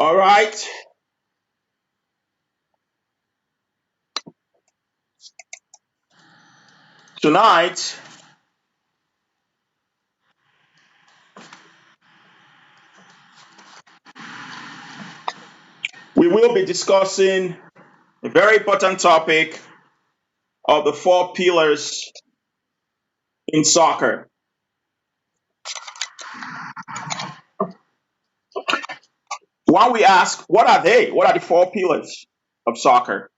All right. Tonight, we will be discussing a very important topic of the four pillars in soccer. When we ask, what are they? What are the four pillars of soccer?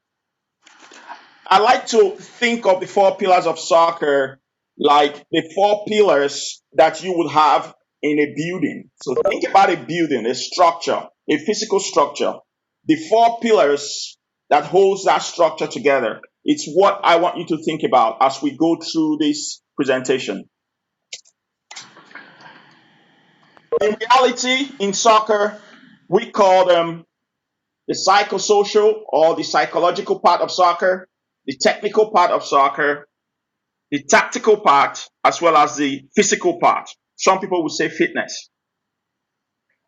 I like to think of the four pillars of soccer like the four pillars that you would have in a building. So think about a building, a structure, a physical structure. The four pillars that holds that structure together. It's what I want you to think about as we go through this presentation. In reality, in soccer, we call them the psychosocial or the psychological part of soccer, the technical part of soccer, the tactical part, as well as the physical part. Some people would say fitness.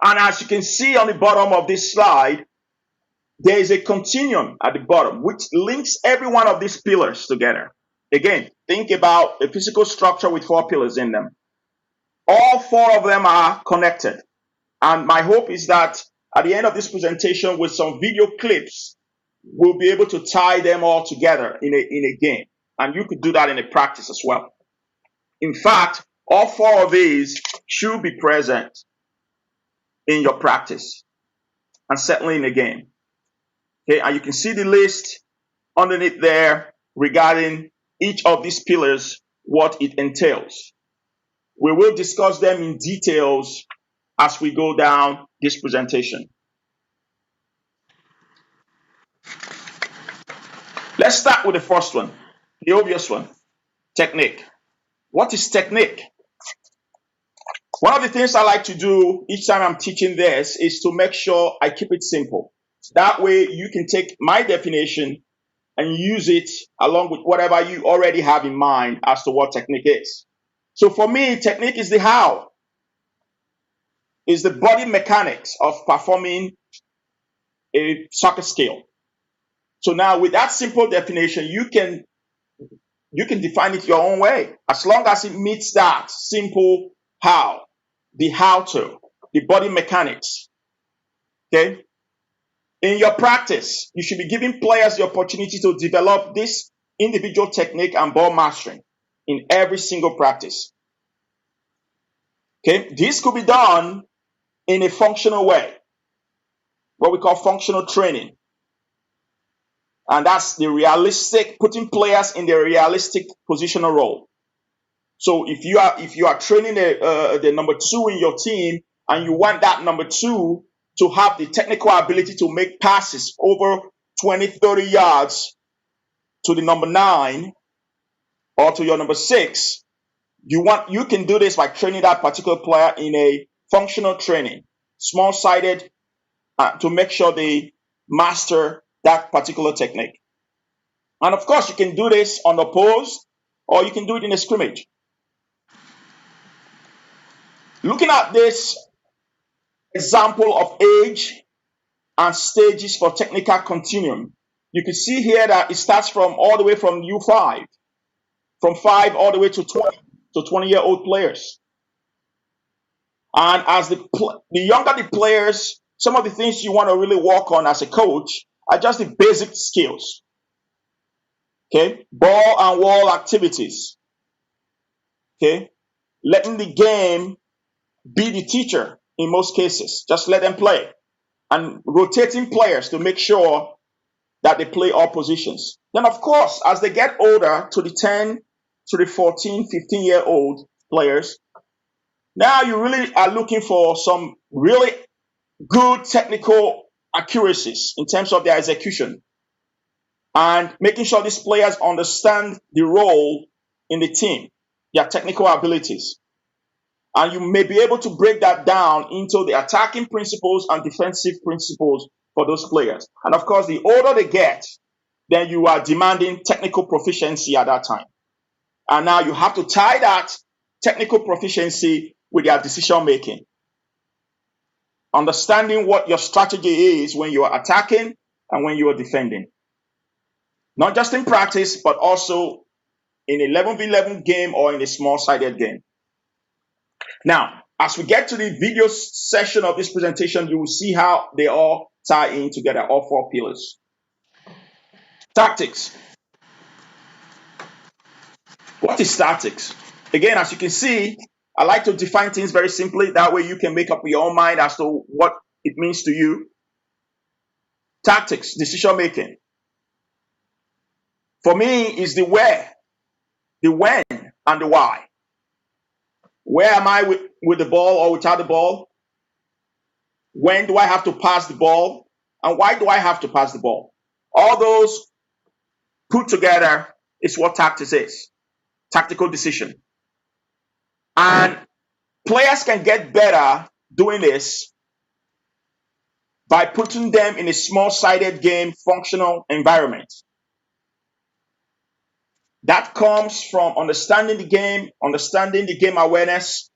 And as you can see on the bottom of this slide, there is a continuum at the bottom which links every one of these pillars together. Again, think about a physical structure with four pillars in them. All four of them are connected. And my hope is that at the end of this presentation, with some video clips, we'll be able to tie them all together in a game. And you could do that in a practice as well. In fact, all four of these should be present in your practice and certainly in the game. Okay, and you can see the list underneath there regarding each of these pillars, what it entails. We will discuss them in details as we go down this presentation. Let's start with the first one, the obvious one, technique. What is technique? One of the things I like to do each time I'm teaching this is to make sure I keep it simple. That way you can take my definition and use it along with whatever you already have in mind as to what technique is. So for me, technique is the how. Is the body mechanics of performing a soccer skill. So now with that simple definition, you can define it your own way as long as it meets that simple how, the how to, the body mechanics. Okay? In your practice, you should be giving players the opportunity to develop this individual technique and ball mastering in every single practice. Okay? This could be done in a functional way, what we call functional training. And that's the realistic, putting players in the realistic positional role. So if you are training the number two in your team and you want that number two to have the technical ability to make passes over 20, 30 yards to the number 9 or to your number 6, you can do this by training that particular player in a functional training, small-sided, to make sure they master that particular technique. And of course, you can do this unopposed or you can do it in a scrimmage. Looking at this example of age and stages for technical continuum, you can see here that it starts from all the way from U5, from 5 all the way to 20-year-old players. And as the younger the players, some of the things you want to really work on as a coach are just the basic skills. Okay, ball and wall activities. Okay, letting the game be the teacher in most cases. Just let them play. And rotating players to make sure that they play all positions. Then, of course, as they get older, to the 10, to the 14, 15-year-old players, now you really are looking for some really good technical accuracies in terms of their execution. And making sure these players understand the role in the team, their technical abilities. And you may be able to break that down into the attacking principles and defensive principles for those players. And of course, the older they get, then you are demanding technical proficiency at that time. And now you have to tie that technical proficiency with their decision making. understanding what your strategy is when you are attacking and when you are defending. Not just in practice, but also in 11v11 game or in a small-sided game. Now, as we get to the video session of this presentation, you will see how they all tie in together, all four pillars. Tactics. What is tactics? Again, as you can see, I like to define things very simply. That way you can make up your own mind as to what it means to you. Tactics, decision making. For me, is the where, the when, and the why. Where am I with the ball or without the ball? When do I have to pass the ball? And why do I have to pass the ball? All those put together is what tactics is. Tactical decision. And players can get better doing this by putting them in a small-sided game functional environment. That comes from understanding the game awareness,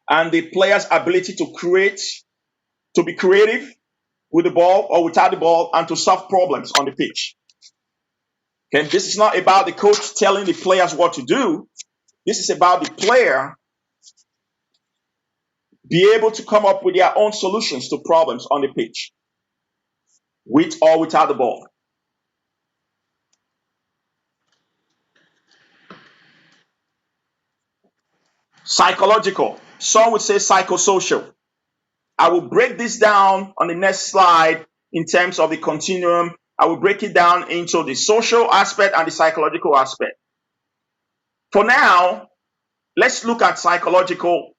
and the player's ability to create, to be creative with the ball or without the ball, and to solve problems on the pitch. Okay, this is not about the coach telling the players what to do. This is about the player be able to come up with their own solutions to problems on the pitch, with or without the ball. Psychological. Some would say psychosocial. I will break this down on the next slide in terms of the continuum. I will break it down into the social aspect and the psychological aspect. For now, let's look at psychological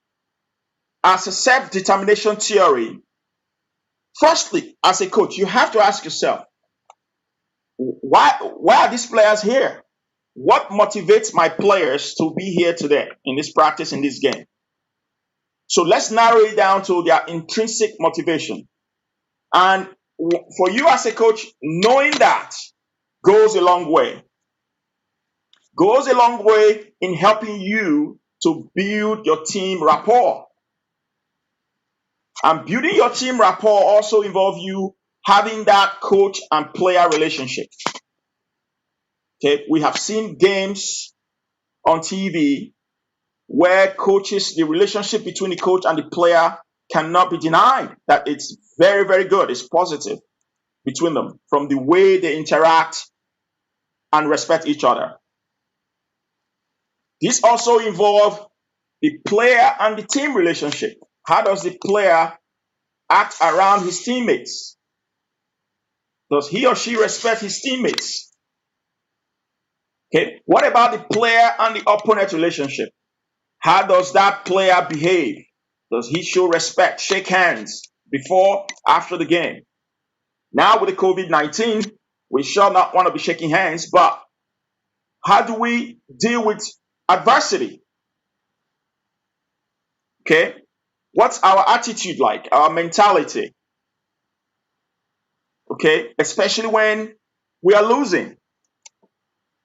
as a self-determination theory. Firstly, as a coach, you have to ask yourself, why are these players here? What motivates my players to be here today in this practice, in this game? So let's narrow it down to their intrinsic motivation. And for you as a coach, knowing that goes a long way. Goes a long way in helping you to build your team rapport. And building your team rapport also involves you having that coach and player relationship. Okay, we have seen games on TV where coaches, the relationship between the coach and the player cannot be denied, that it's very, very good. It's positive between them from the way they interact and respect each other. This also involves the player and the team relationship. How does the player act around his teammates? Does he or she respect his teammates? Okay, what about the player and the opponent relationship? How does that player behave? Does he show respect, shake hands before, after the game? Now with the COVID-19, we shall not want to be shaking hands, but how do we deal with adversity? Okay, what's our attitude like, our mentality? Okay, especially when we are losing,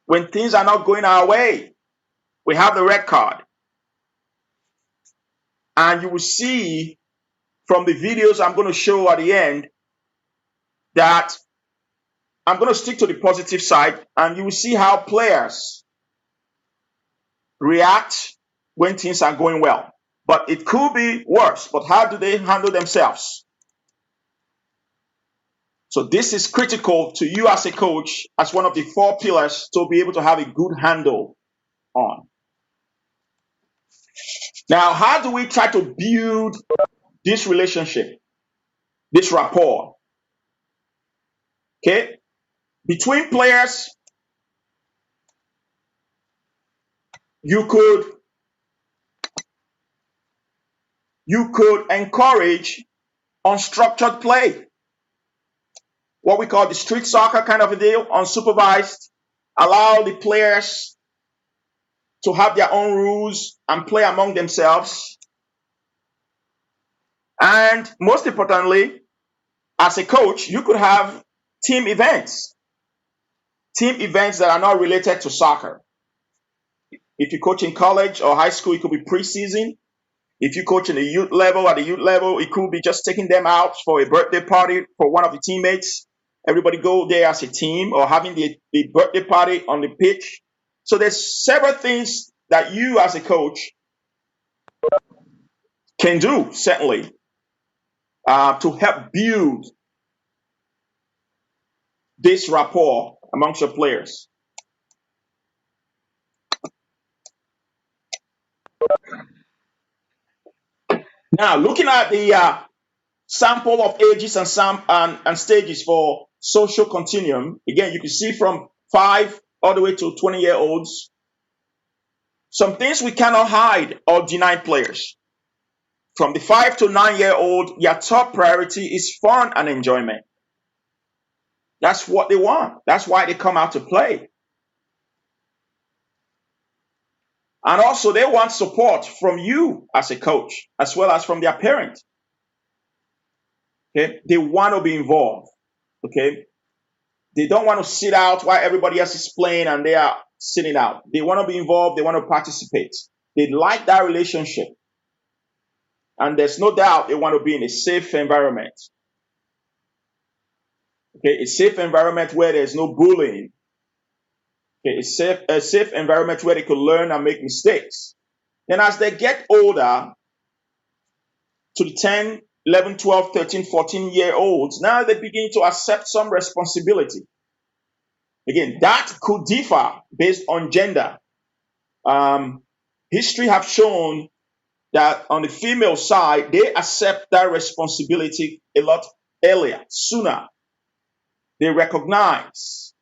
when things are not going our way. We have the red card. And you will see from the videos I'm going to show at the end that I'm going to stick to the positive side, and you will see how players react when things are going well. But it could be worse. But how do they handle themselves? So this is critical to you as a coach, as one of the four pillars to be able to have a good handle on. Now, how do we try to build this relationship, this rapport? Okay, between players, you could encourage unstructured play, what we call the street soccer kind of a deal, unsupervised. Allow the players to have their own rules and play among themselves. And most importantly, as a coach, you could have team events that are not related to soccer. If you coach in college or high school, it could be preseason. If you coach in the youth level, at the youth level, it could be just taking them out for a birthday party for one of the teammates. Everybody go there as a team, or having the birthday party on the pitch. So there's several things that you as a coach can do, certainly, to help build this rapport amongst your players. Now, looking at the sample of ages and stages for social continuum, again, you can see from 5 all the way to 20-year-olds, some things we cannot hide or deny players. From the 5 to 9-year-old, their top priority is fun and enjoyment. That's what they want. That's why they come out to play. And also, they want support from you as a coach, as well as from their parent. Okay, they want to be involved. Okay, they don't want to sit out while everybody else is playing and they are sitting out. They want to be involved. They want to participate. They like that relationship, and there's no doubt they want to be in a safe environment. Okay, a safe environment where there's no bullying. Okay, a safe environment where they could learn and make mistakes. Then as they get older, to the 10, 11, 12, 13, 14-year-olds, now they begin to accept some responsibility. Again, that could differ based on gender. History have shown that on the female side, they accept that responsibility a lot earlier, sooner. They recognize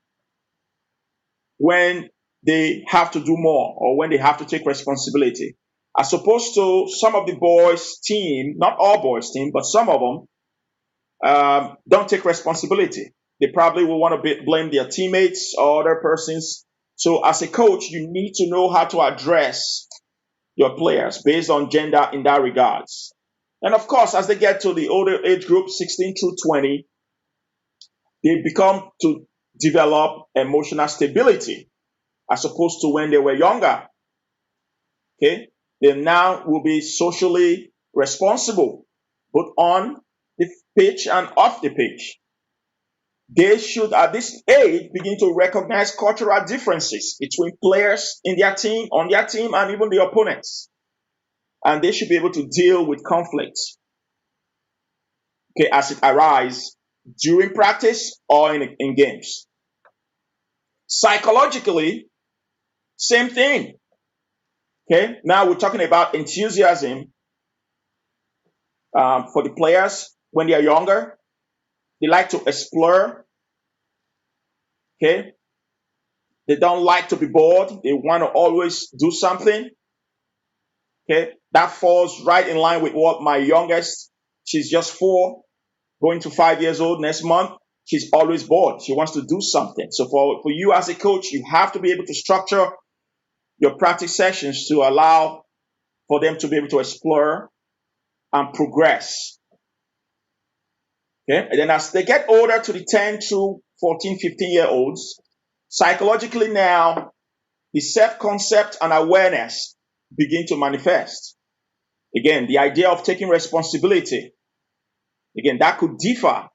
when they have to do more or when they have to take responsibility. As opposed to some of the boys' team, not all boys' team, but some of them don't take responsibility. They probably will want to blame their teammates or other persons. So as a coach, you need to know how to address your players based on gender in that regards. And of course, as they get to the older age group, 16 through 20, they become to develop emotional stability as opposed to when they were younger. Okay? They now will be socially responsible, both on the pitch and off the pitch. They should, at this age, begin to recognize cultural differences between players in their team, on their team, and even the opponents. And they should be able to deal with conflicts, okay, as it arises during practice or in games. Psychologically, same thing. Okay, now we're talking about enthusiasm for the players when they are younger. They like to explore. Okay, they don't like to be bored. They want to always do something. Okay, that falls right in line with what my youngest, she's just 4, going to 5 years old next month. She's always bored. She wants to do something. So for you as a coach, you have to be able to structure your practice sessions to allow for them to be able to explore and progress. Okay, and then as they get older, to the 10 to 14, 15-year-olds, psychologically now, the self-concept and awareness begin to manifest. Again, the idea of taking responsibility. Again, that could differ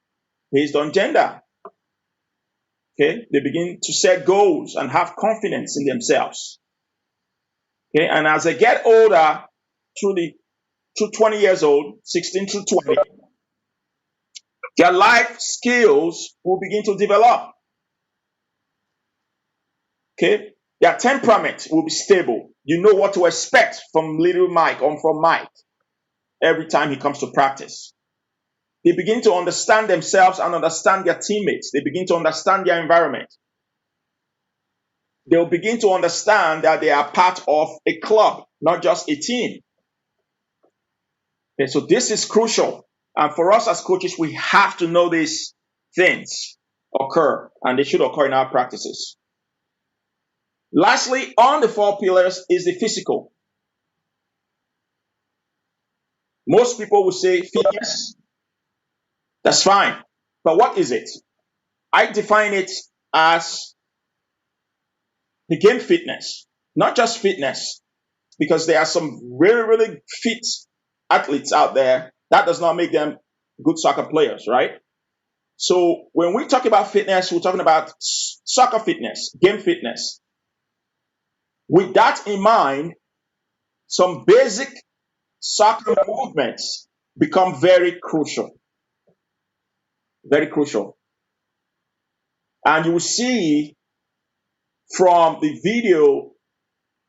based on gender. Okay, they begin to set goals and have confidence in themselves. Okay, and as they get older, through 20 years old, 16 to 20, their life skills will begin to develop. Okay, their temperament will be stable. You know what to expect from little Mike or from Mike every time he comes to practice. They begin to understand themselves and understand their teammates. They begin to understand their environment. They'll begin to understand that they are part of a club, not just a team. Okay, so this is crucial. And for us as coaches, we have to know these things occur, and they should occur in our practices. Lastly, on the 4 pillars is the physical. Most people will say fitness. That's fine. But what is it? I define it as the game fitness, not just fitness, because there are some really, really fit athletes out there, that does not make them good soccer players, right? So when we talk about fitness, we're talking about soccer fitness, game fitness. With that in mind, some basic soccer movements become very crucial, very crucial. And you will see from the video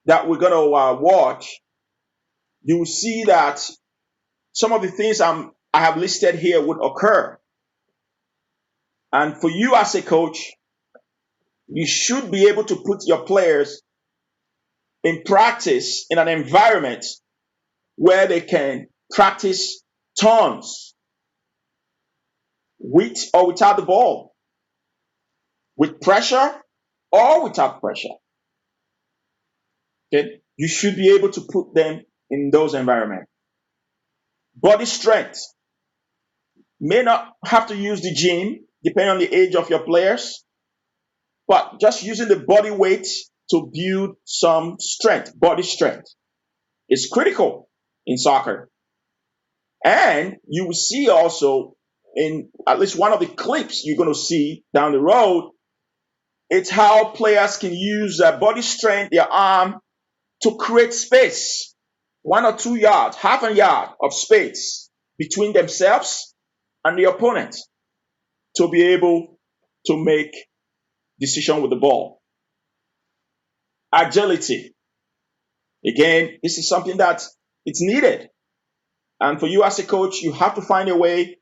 that we're going to watch, you will see that some of the things I have listed here would occur. And for you as a coach, you should be able to put your players in practice in an environment where they can practice turns with or without the ball, with pressure or without pressure. Okay? You should be able to put them in those environments. Body strength. May not have to use the gym, depending on the age of your players, but just using the body weight to build some strength, body strength, is critical in soccer. And you will see also in at least one of the clips you're going to see down the road, it's how players can use their body strength, their arm, to create space, 1 or 2 yards, half a yard of space between themselves and the opponent to be able to make decision with the ball. Agility. Again, this is something that it's needed. And for you as a coach, you have to find a way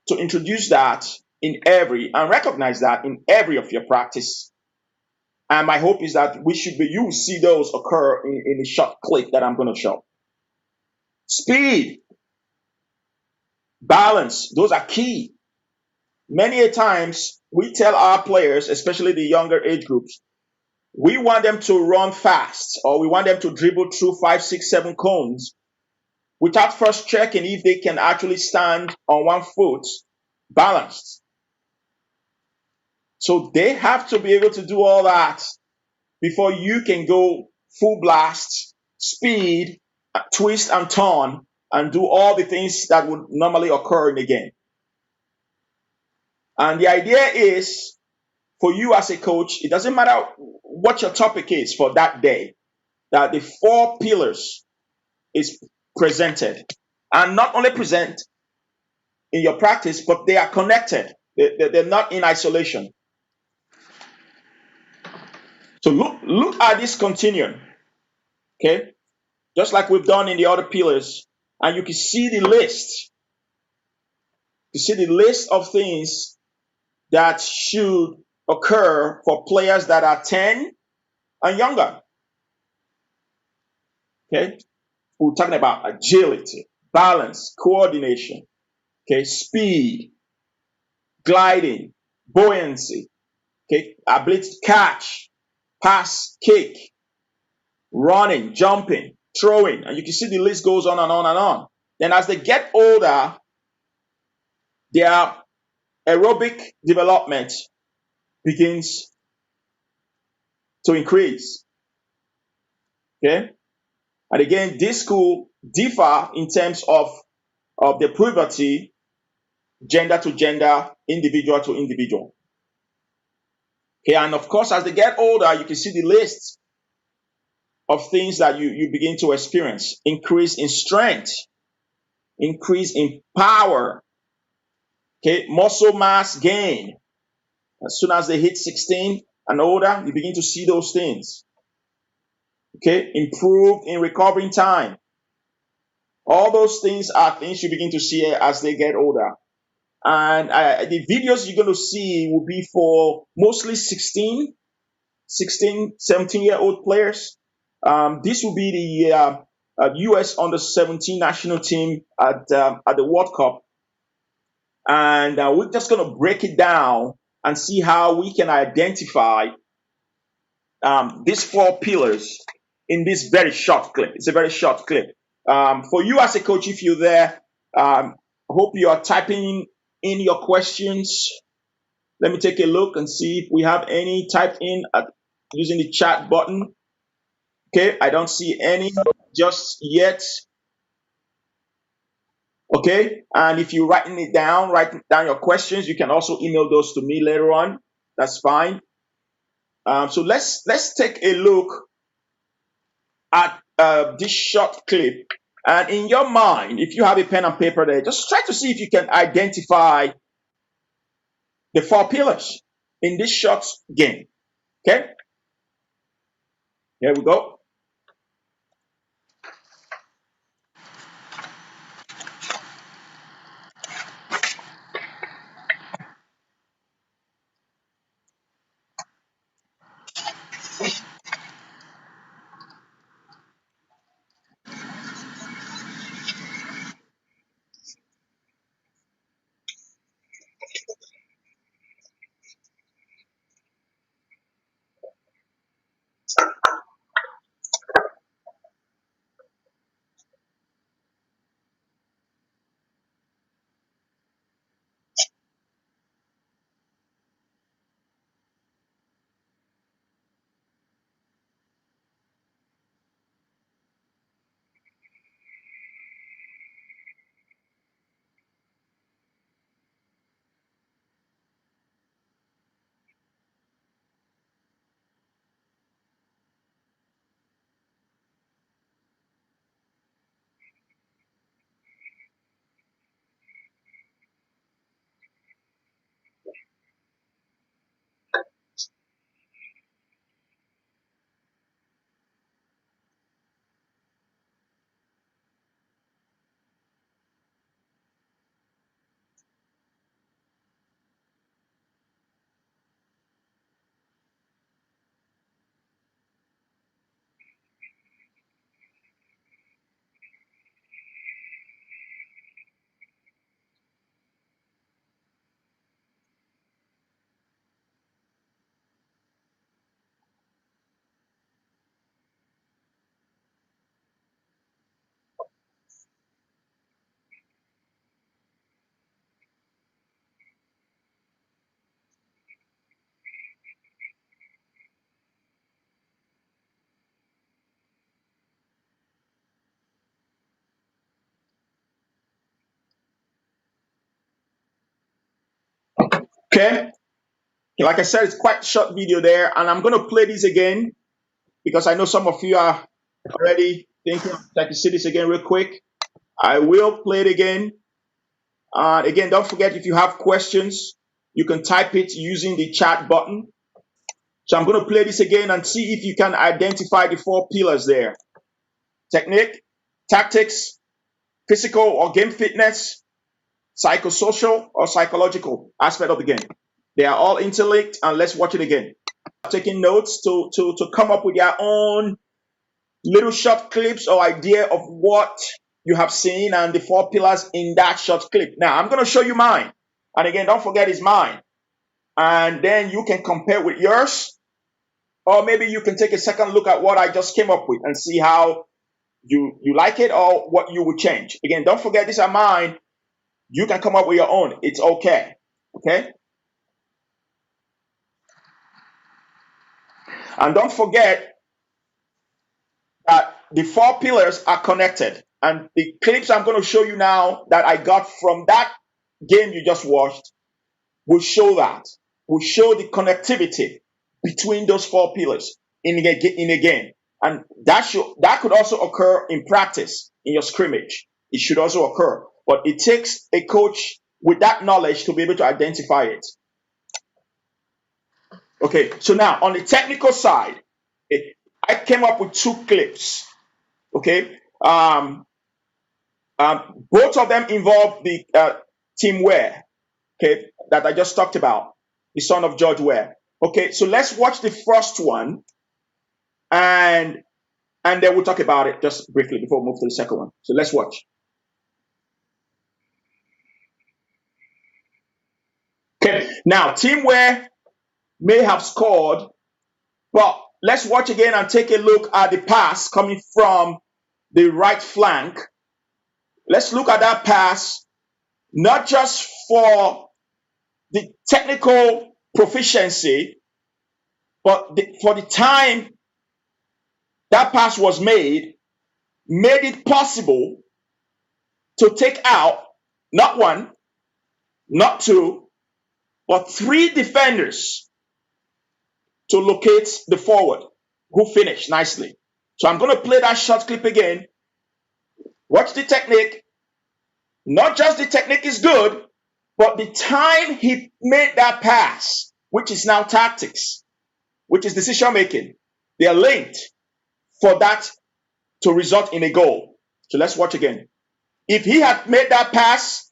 to introduce that in every and recognize that in every of your practice. And my hope is that you will see those occur in a short clip that I'm going to show. Speed, balance, those are key. Many a times we tell our players, especially the younger age groups, we want them to run fast or we want them to dribble through 5, 6, 7 cones without first checking if they can actually stand on one foot balanced. So they have to be able to do all that before you can go full blast, speed, twist and turn, and do all the things that would normally occur in a game. And the idea is for you as a coach, it doesn't matter what your topic is for that day, that the 4 pillars is presented. And not only present in your practice, but they are connected. They're not in isolation. So look at this continuum, okay? Just like we've done in the other pillars, and you can see the list. You see the list of things that should occur for players that are 10 and younger. Okay? We're talking about agility, balance, coordination, okay, speed, gliding, buoyancy, okay, ability to catch, pass, kick, running, jumping, throwing, and you can see the list goes on and on and on. Then as they get older, their aerobic development begins to increase. Okay? And again, this could differ in terms of the puberty, gender to gender, individual to individual. Okay, and of course, as they get older, you can see the list of things that you begin to experience. Increase in strength, increase in power, okay, muscle mass gain. As soon as they hit 16 and older, you begin to see those things. Okay, improved in recovering time. All those things are things you begin to see as they get older. And the videos you're going to see will be for mostly 16, 17-year-old players. This will be the U.S. under 17 national team at the World Cup. And we're just going to break it down and see how we can identify these 4 pillars in this very short clip. It's a very short clip. For you as a coach, if you're there, hope you are typing in your questions. Let me take a look and see if we have any typed in using the chat button. Okay, I don't see any just yet. Okay, and if you're writing it down, write down your questions. You can also email those to me later on. That's fine. So let's take a look at this short clip. And in your mind, if you have a pen and paper there, just try to see if you can identify the four pillars in this short game. Okay, here we go. Okay, like I said, it's quite a short video there, and I'm going to play this again because I know some of you are already thinking, I can see this again real quick. I will play it again. Again, don't forget, if you have questions, you can type it using the chat button. So I'm going to play this again and see if you can identify the four pillars there. Technique, tactics, physical or game fitness, psychosocial or psychological aspect of the game. They are all interlinked, and let's watch it again. Taking notes to come up with your own little short clips or idea of what you have seen and the four pillars in that short clip. Now, I'm going to show you mine. And again, don't forget it's mine. And then you can compare with yours. Or maybe you can take a second look at what I just came up with and see how you like it or what you would change. Again, don't forget these are mine. You can come up with your own. It's okay. Okay? And don't forget that the four pillars are connected. And the clips I'm going to show you now that I got from that game you just watched will show that. Will show the connectivity between those four pillars in a game. And that could also occur in practice, in your scrimmage. It should also occur. But it takes a coach with that knowledge to be able to identify it. Okay, so now on the technical side, I came up with two clips. Okay, both of them involve the Tim Ware. Okay, that I just talked about, the son of George Ware. Okay, so let's watch the first one, and then we'll talk about it just briefly before we move to the second one. So let's watch. Okay, now Tim Ware may have scored, but let's watch again and take a look at the pass coming from the right flank. Let's look at that pass, not just for the technical proficiency, but for the time that pass was made it possible to take out not one, not two, but three defenders to locate the forward who finished nicely. So I'm going to play that short clip again. Watch the technique. Not just the technique is good, but the time he made that pass, which is now tactics, which is decision making, they are linked for that to result in a goal. So let's watch again. If he had made that pass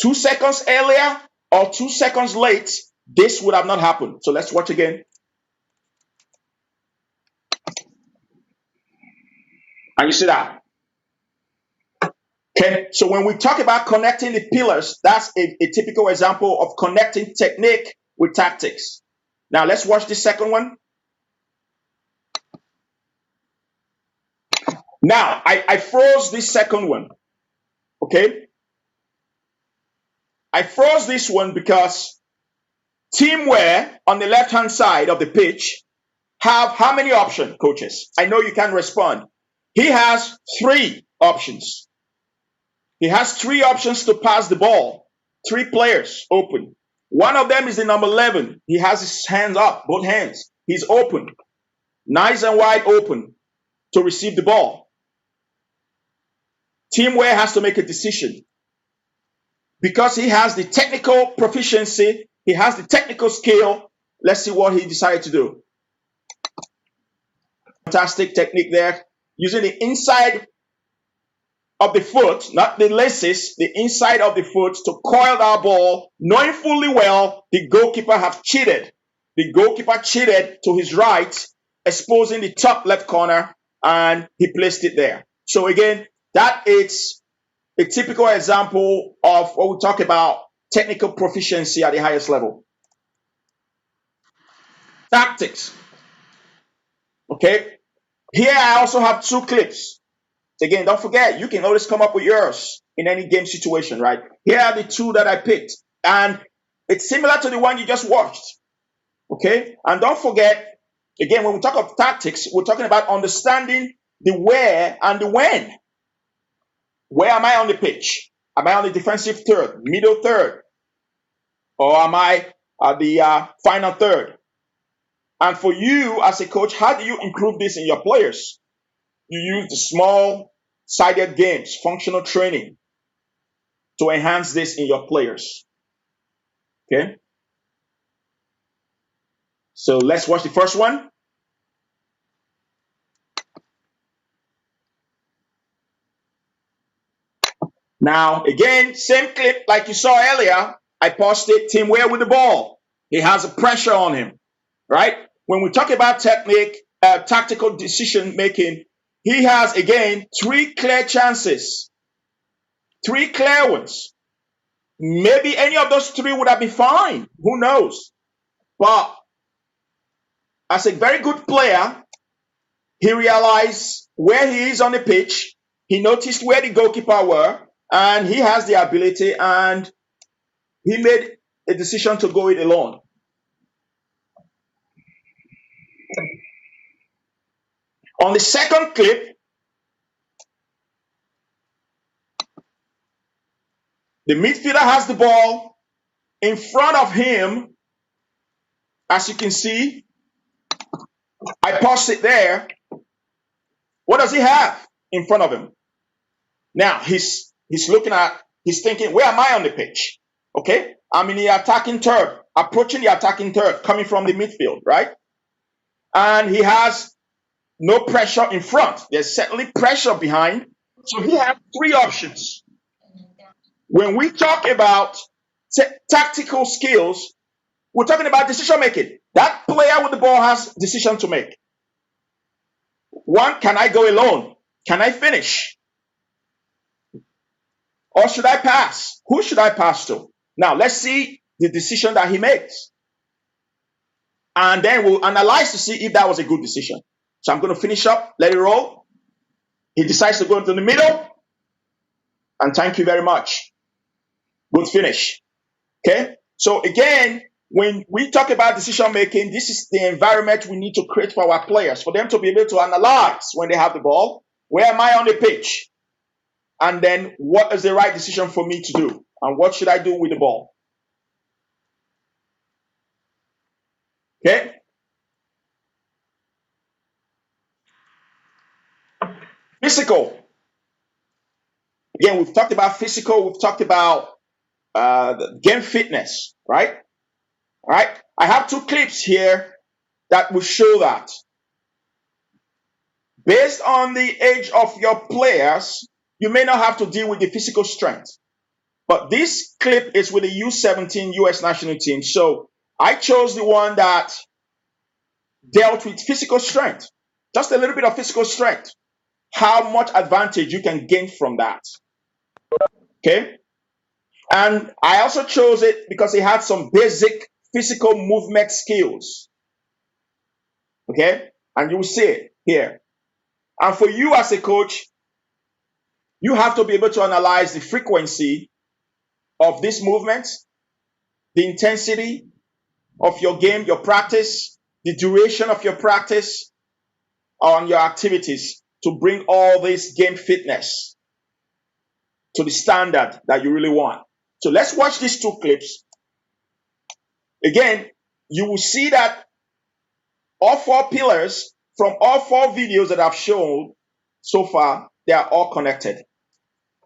2 seconds earlier or 2 seconds late, this would have not happened. So let's watch again. And you see that? Okay, so when we talk about connecting the pillars, that's a typical example of connecting technique with tactics. Now let's watch the second one. Now, I froze this second one, okay? I froze this one because Team Ware on the left-hand side of the pitch have how many options, coaches? I know you can respond. He has 3 options. He has 3 options to pass the ball. 3 players open. One of them is the number 11. He has his hands up, both hands. He's open, nice and wide open to receive the ball. Team Ware has to make a decision. Because he has the technical proficiency, he has the technical skill. Let's see what he decided to do. Fantastic technique there. Using the inside of the foot, not the laces, the inside of the foot to coil that ball, knowing fully well the goalkeeper have cheated. The goalkeeper cheated to his right, exposing the top left corner, and he placed it there. So again, that is a typical example of what we talk about technical proficiency at the highest level. Tactics. Okay. Here I also have 2 clips. Again, don't forget, you can always come up with yours in any game situation, right? Here are the 2 that I picked. And it's similar to the one you just watched. Okay. And don't forget, again, when we talk of tactics, we're talking about understanding the where and the when. Where am I on the pitch? Am I on the defensive third, middle third? Or am I at the final third? And for you as a coach, how do you improve this in your players? You use the small-sided games, functional training, to enhance this in your players. Okay? So let's watch the first one. Now, again, same clip like you saw earlier. I posted Team Ware with the ball. He has a pressure on him, right? When we talk about technique, tactical decision making, he has, again, 3 clear chances, 3 clear ones. Maybe any of those 3 would have been fine. Who knows? But as a very good player, he realized where he is on the pitch. He noticed where the goalkeeper were, and he has the ability, and he made a decision to go it alone. On the second clip, the midfielder has the ball in front of him. As you can see, I paused it there. What does he have in front of him? Now, he's thinking, where am I on the pitch? Okay, I'm in the attacking third, approaching the attacking third, coming from the midfield, right? And he has no pressure in front. There's certainly pressure behind. So he has 3 options. When we talk about tactical skills, we're talking about decision making. That player with the ball has decision to make. 1, can I go alone? Can I finish? Or should I pass? Who should I pass to? Now, let's see the decision that he makes. And then we'll analyze to see if that was a good decision. So I'm going to finish up, let it roll. He decides to go into the middle. And thank you very much. Good finish. Okay? So again, when we talk about decision making, this is the environment we need to create for our players, for them to be able to analyze when they have the ball. Where am I on the pitch? And then what is the right decision for me to do? And what should I do with the ball? Okay. Physical. Again, we've talked about physical. We've talked about game fitness, right? All right. I have two clips here that will show that. Based on the age of your players, you may not have to deal with the physical strength. But this clip is with the U17 US national team. So I chose the one that dealt with physical strength, just a little bit of physical strength, how much advantage you can gain from that. Okay. And I also chose it because it had some basic physical movement skills. Okay. And you will see it here. And for you as a coach, you have to be able to analyze the frequency of this movement, the intensity of your game, your practice, the duration of your practice on your activities to bring all this game fitness to the standard that you really want. So let's watch these two clips. Again, you will see that all four pillars from all four videos that I've shown so far, they are all connected.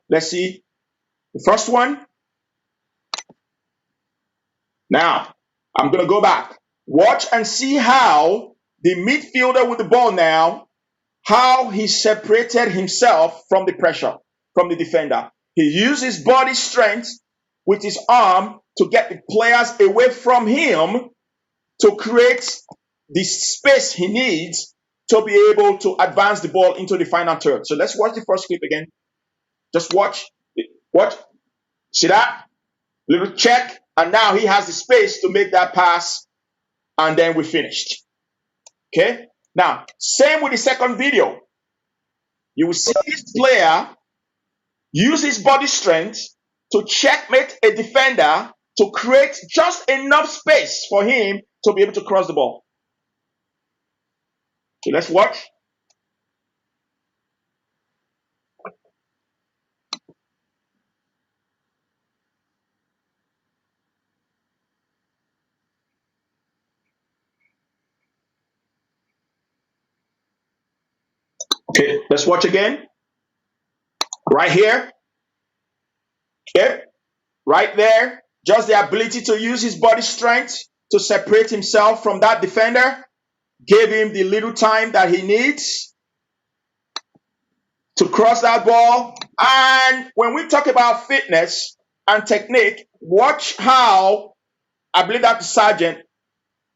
Let's see the first one. Now, I'm going to go back. Watch and see how the midfielder with the ball now, how he separated himself from the pressure, from the defender. He used his body strength with his arm to get the players away from him to create the space he needs to be able to advance the ball into the final third. So let's watch the first clip again. Just watch. Watch. See that? Little check. And now he has the space to make that pass. And then we finished. Okay? Now, same with the second video. You will see this player use his body strength to checkmate a defender to create just enough space for him to be able to cross the ball. So let's watch. Okay, let's watch again. Right here. Okay, right there. Just the ability to use his body strength to separate himself from that defender gave him the little time that he needs to cross that ball. And when we talk about fitness and technique, watch how, I believe that the sergeant,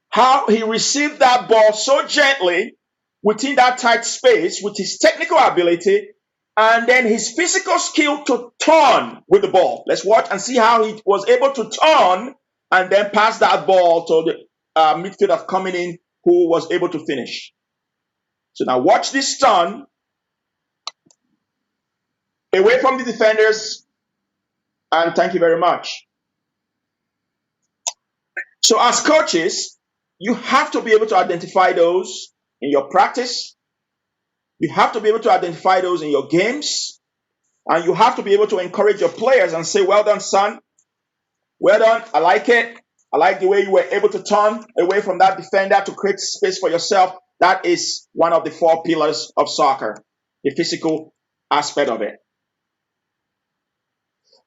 how he received that ball so gently within that tight space with his technical ability and then his physical skill to turn with the ball. Let's watch and see how he was able to turn and then pass that ball to the midfielder coming in who was able to finish. So now watch this turn away from the defenders, and thank you very much. So as coaches, you have to be able to identify those in your practice. You have to be able to identify those in your games. And you have to be able to encourage your players and say, well done, son. Well done. I like it. I like the way you were able to turn away from that defender to create space for yourself. That is one of the four pillars of soccer, the physical aspect of it.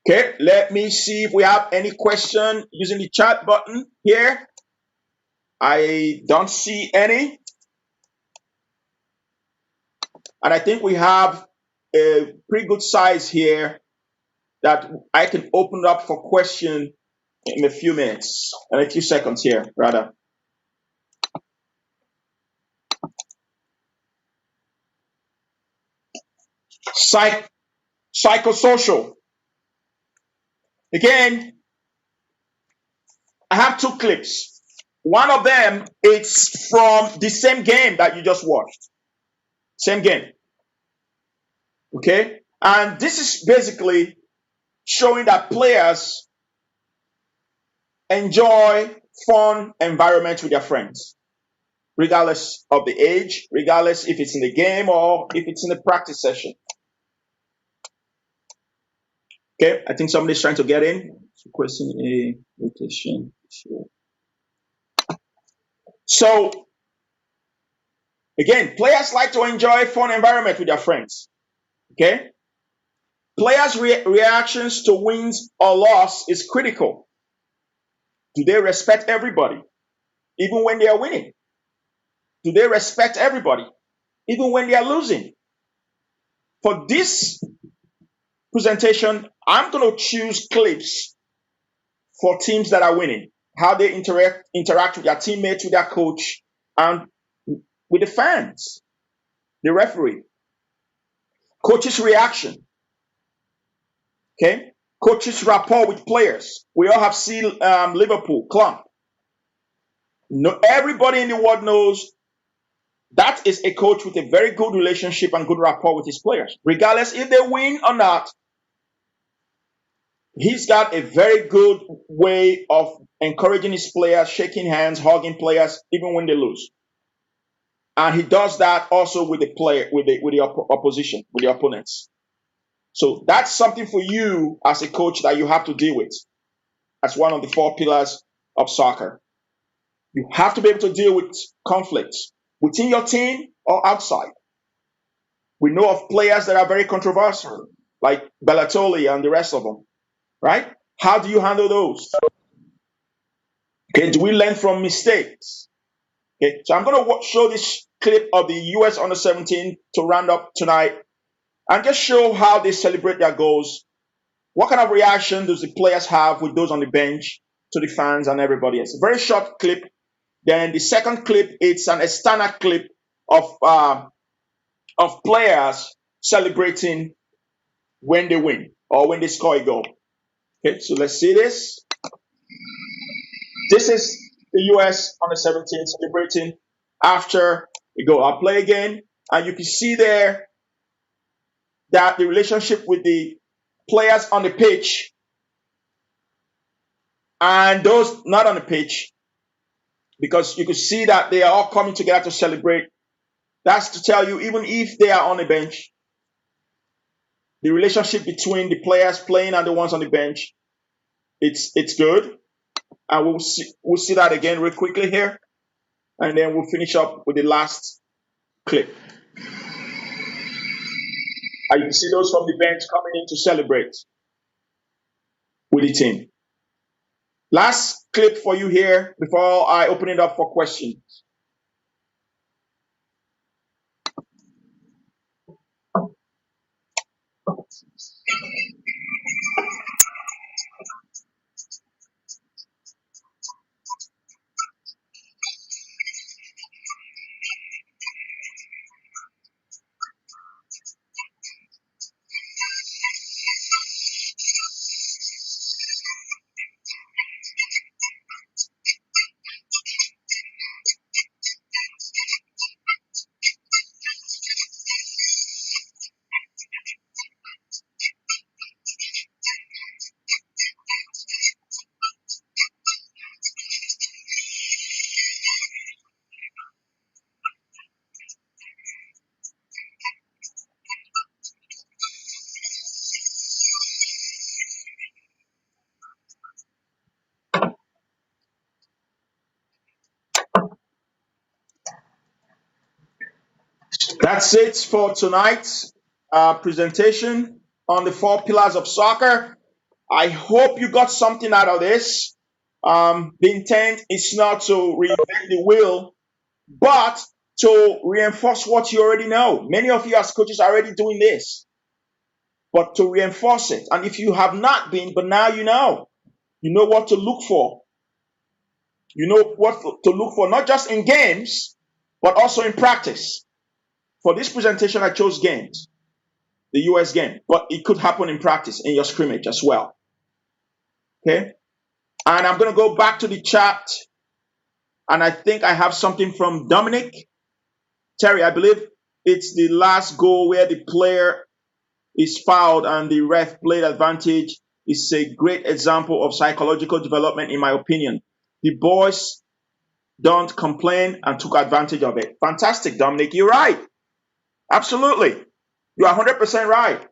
Okay, let me see if we have any question using the chat button here. I don't see any. And I think we have a pretty good size here that I can open up for question in a few minutes, in a few seconds here, rather. Psychosocial. Again, I have two clips. One of them is from the same game that you just watched. Same game. Okay? And this is basically showing that players enjoy fun environments with their friends, regardless of the age, regardless if it's in the game or if it's in a practice session. Okay, I think somebody's trying to get in. So question A, rotation. Sure. So again, players like to enjoy fun environment with their friends. Okay, players' reactions to wins or loss is critical. Do they respect everybody, even when they are winning? Do they respect everybody, even when they are losing? For this presentation, I'm going to choose clips for teams that are winning, how they interact with their teammates, with their coach, and with the fans, the referee. Coach's reaction, okay? Coach's rapport with players. We all have seen Liverpool, Klopp. No, everybody in the world knows that is a coach with a very good relationship and good rapport with his players. Regardless if they win or not, he's got a very good way of encouraging his players, shaking hands, hugging players, even when they lose. And he does that also with the player, with the opposition, with the opponents. So that's something for you as a coach that you have to deal with as one of the four pillars of soccer. You have to be able to deal with conflicts within your team or outside. We know of players that are very controversial, like Balotelli and the rest of them, right? How do you handle those? Okay, do we learn from mistakes? Okay, so I'm going to show this clip of the US under 17 to round up tonight and just show how they celebrate their goals. What kind of reaction does the players have with those on the bench, to the fans and everybody else? A very short clip. Then the second clip, it's an external clip of players celebrating when they win or when they score a goal. Okay, so let's see this. This is the US under 17 celebrating after a goal. I'll play again, and you can see there that the relationship with the players on the pitch and those not on the pitch, because you can see that they are all coming together to celebrate. That's to tell you, even if they are on the bench, the relationship between the players playing and the ones on the bench, it's good. And we'll see that again real quickly here, and then we'll finish up with the last clip. And you can see those from the bench coming in to celebrate with the team. Last clip for you here before I open it up for questions. That's it for tonight's presentation on the four pillars of soccer. I hope you got something out of this. The intent is not to reinvent the wheel, but to reinforce what you already know. Many of you as coaches are already doing this, but to reinforce it. And if you have not been, but now you know what to look for. You know what to look for, not just in games, but also in practice. For this presentation, I chose games, the US game, but it could happen in practice in your scrimmage as well. Okay? And I'm going to go back to the chat, and I think I have something from Dominic. Terry, I believe it's the last goal where the player is fouled and the ref played advantage. It's a great example of psychological development, in my opinion. The boys don't complain and took advantage of it. Fantastic, Dominic. You're right. Absolutely. You are 100% right.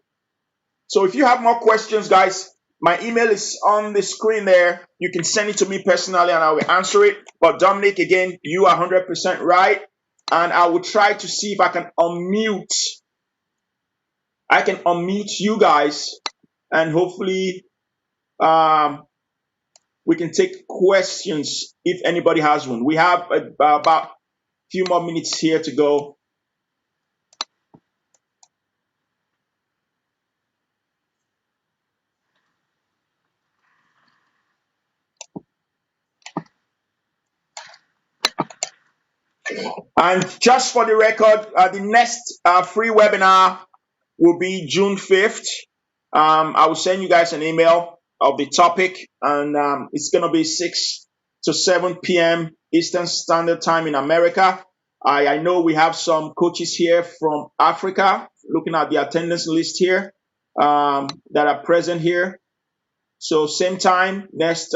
So if you have more questions, guys, my email is on the screen there. You can send it to me personally and I will answer it. But Dominic, again, you are 100% right. And I will try to see if I can unmute. I can unmute you guys and hopefully we can take questions if anybody has one. We have about a few more minutes here to go. And just for the record, the next free webinar will be June 5th. I will send you guys an email of the topic, and it's going to be 6 to 7 p.m. Eastern Standard Time in America. I know we have some coaches here from Africa, looking at the attendance list here, that are present here. So same time, next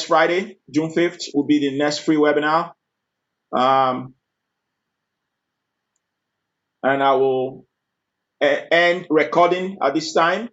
Friday, June 5th, will be the next free webinar. And I will end recording at this time.